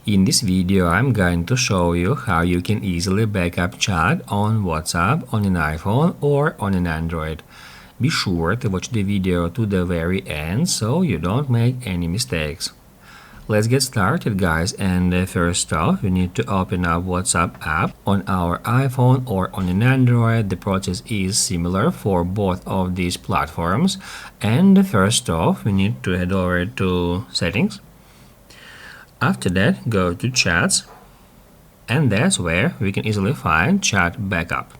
In this video, I'm going to show you how you can easily backup chat on WhatsApp on an iPhone or on an Android. Be sure to watch the video to the very end so you don't make any mistakes. Let's get started, guys, and first off, we need to open up WhatsApp app on our iPhone or on an Android. The process is similar for both of these platforms. And first off, we need to head over to Settings. After that, go to Chats, and that's where we can easily find Chat Backup.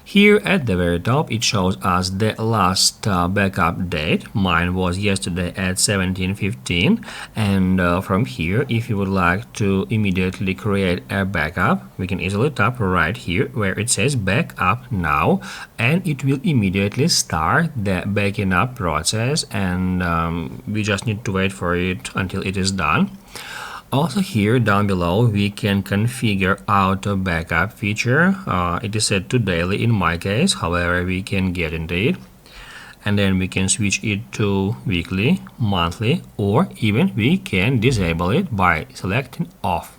Here at the very top, it shows us the last backup date. Mine was yesterday at 17:15, and from here, if you would like to immediately create a backup, we can easily tap right here where it says Backup Now, and it will immediately start the backing up process, and we just need to wait for it until it is done. Also here down below we can configure auto backup feature. It is set to daily in my case, however we can get into it, and then we can switch it to weekly, monthly, or even we can disable it by selecting off.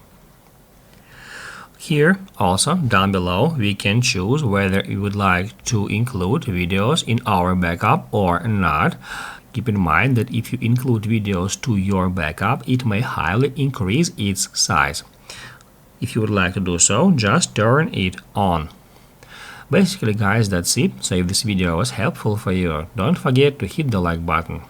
Here also down below we can choose whether we would like to include videos in our backup or not. Keep in mind that if you include videos to your backup, it may highly increase its size. If you would like to do so, just turn it on. Basically, guys, that's it. So if this video was helpful for you, don't forget to hit the like button.